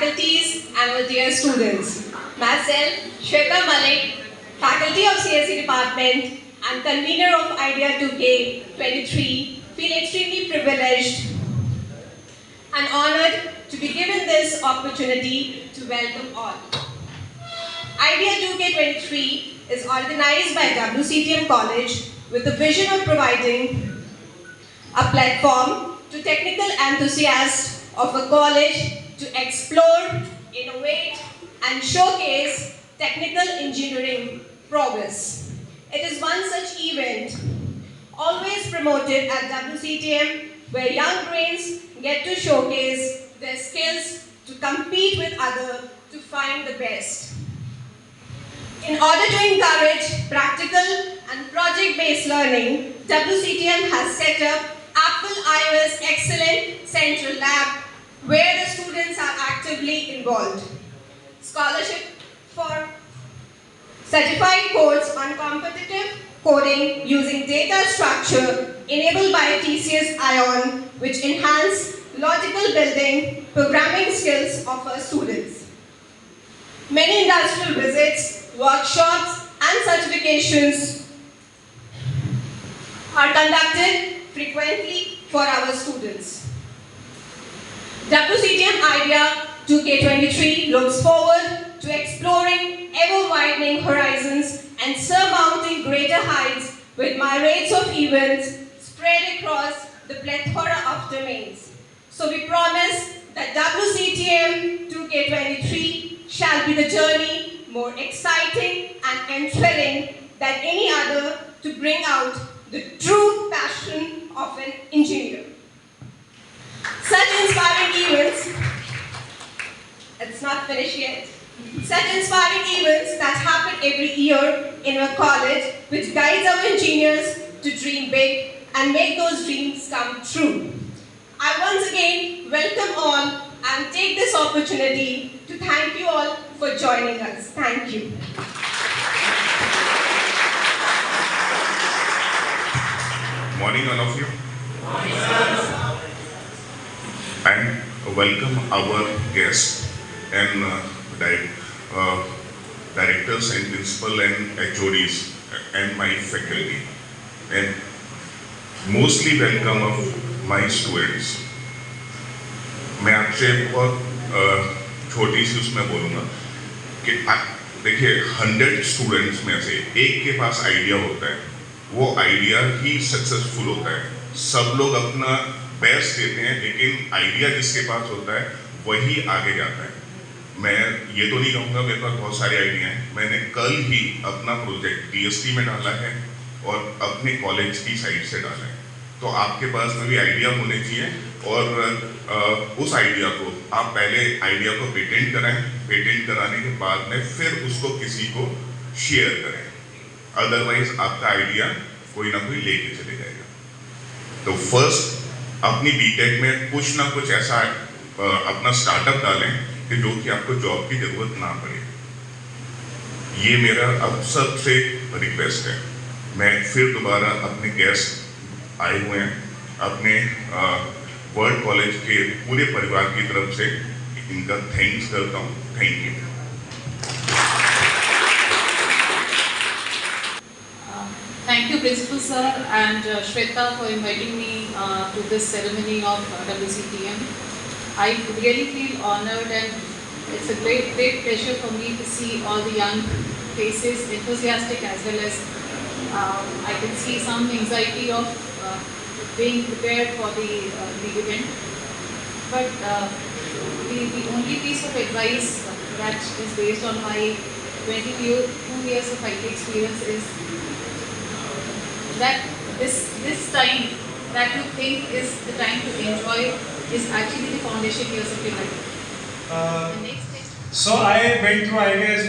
faculties, and our dear students. Myself, Shweta Malik, faculty of CSE department and convener of IDEA 2K 23, feel extremely privileged and honored to be given this opportunity to welcome all. IDEA 2K 23 is organized by WCTM College with the vision of providing a platform to technical enthusiasts of a college to explore, innovate, and showcase technical engineering progress. It is one such event always promoted at WCTM where young brains get to showcase their skills to compete with others to find the best. In order to encourage practical and project-based learning, WCTM has set up Apple iOS Excellent Central Lab where the students are actively involved. Scholarship for certified course on competitive coding using data structure enabled by TCS Ion, which enhance logical building, programming skills of our students. Many industrial visits, workshops, and certifications are conducted frequently for our students. WCTM IDEA 2K23 looks forward to exploring ever-widening horizons and surmounting greater heights with myriads of events spread across the plethora of domains. So we promise that WCTM 2K23 shall be the journey more exciting and enthralling than any other to bring out the true passion of an engineer. Such inspiring events, it's not finished yet. Such inspiring events that happen every year in our college, which guides our engineers to dream big and make those dreams come true. I once again welcome all and take this opportunity to thank you all for joining us. Thank you. Morning, all of you. And welcome our guests and directors and principal and HODs and my faculty. And mostly welcome of my students. मैं आपसे बहुत छोटी सी उसमें बोलूँगा कि देखिए 100 students में से एक के पास आइडिया होता है, वो आइडिया ही सक्सेसफुल होता है. सब लोग अपना बेस्ट देते हैं, लेकिन आइडिया जिसके पास होता है वही आगे जाता है. मैं ये तो नहीं कहूँगा मेरे पास बहुत सारे आइडिया हैं. मैंने कल ही अपना प्रोजेक्ट DST में डाला है और अपने कॉलेज की साइड से डाला है. तो आपके पास में भी आइडिया होने चाहिए और उस आइडिया को आप पहले आइडिया को पेटेंट कराएं, पेटेंट कराने के बाद में फिर उसको किसी को शेयर करें. अदरवाइज आपका आइडिया कोई ना कोई लेके चले जाएगा. तो फर्स्ट अपनी बीटेक में कुछ ना कुछ ऐसा अपना स्टार्टअप डालें कि जो कि आपको जॉब की जरूरत ना पड़े. ये मेरा अब सबसे रिक्वेस्ट है. मैं फिर दोबारा अपने गेस्ट आए हुए हैं, अपने वर्ल्ड कॉलेज के पूरे परिवार की तरफ से इनका थैंक्स करता हूँ. Thank you. Thank you, Principal Sir and Shweta for inviting me to this ceremony of WCTM. I really feel honored and it's a great pleasure for me to see all the young faces, enthusiastic as well as I can see some anxiety of being prepared for the event. But the only piece of advice that is based on my 22 years of IT experience is that this time that you think is the time to enjoy is actually the foundation years of your life. So I went through, I guess,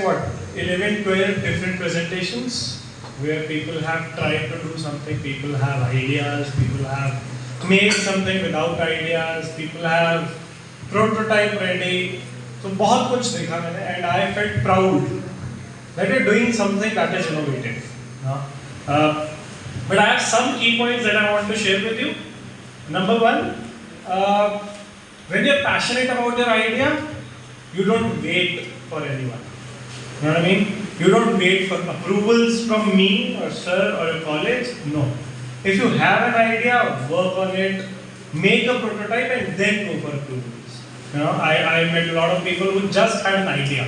11, 12 different presentations where people have tried to do something, people have ideas, people have made something without ideas, people have prototype ready. So बहुत कुछ देखा मैंने and I felt proud that you're doing something that is innovative. But I have some key points that I want to share with you. Number one, when you're passionate about your idea, You don't wait for anyone. You know what I mean? You don't wait for approvals from me or sir or a college. No. If you have an idea, work on it, make a prototype and then go for approvals. You know, I met a lot of people who just had an idea.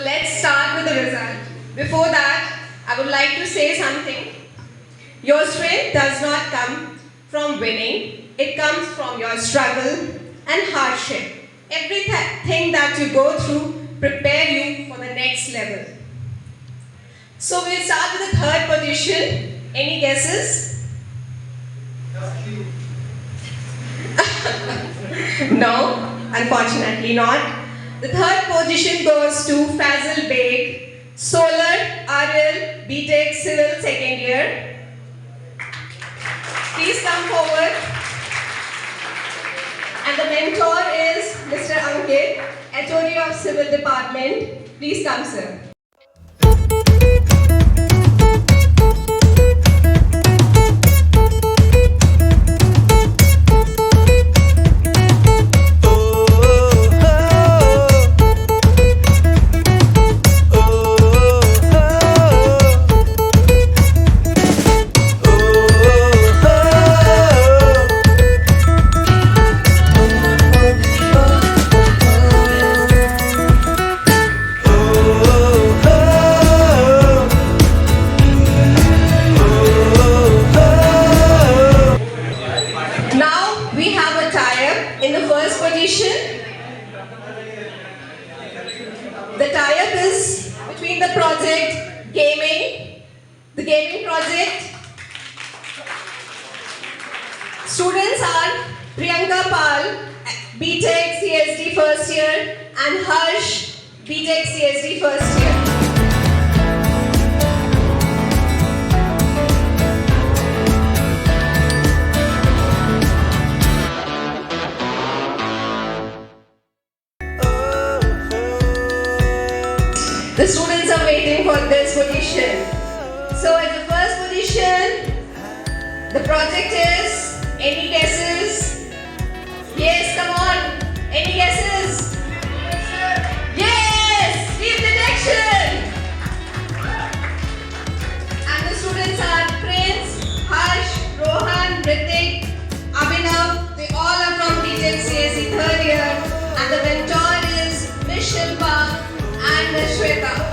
Let's start with the result. Before that, I would like to say something. Your strength does not come from winning, it comes from your struggle and hardship. Everything that you go through prepare you for the next level. So we'll start with the third position. Any guesses? No, unfortunately not. The third position goes to Fazil Beg, Solar RL BTech Civil second year. Please come forward. And the mentor is Mr. Ankit, HOD of Civil Department. Please come, sir. Now we have a tie-up in the first position. The tie-up is between the project gaming, the gaming project. Students are Priyanka Pal, BTech CSD first year, and Harsh, BTech CSD first year. The students are waiting for this position. So as the first position, the project is, any guesses? Yes, come on. Any guesses? Yes, deep detection. And the students are Prince, Harsh, Rohan, Ritik, Abhinav. They all are from BTech CSE third year. And the mentor is Miss Shilpa and Miss Shweta.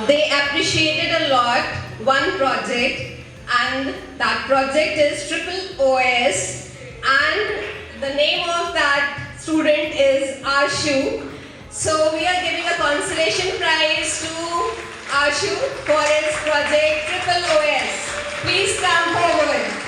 They appreciated a lot one project, and that project is Triple OS, and the name of that student is Arshu. So we are giving a consolation prize to Arshu for his project Triple OS. Please come forward.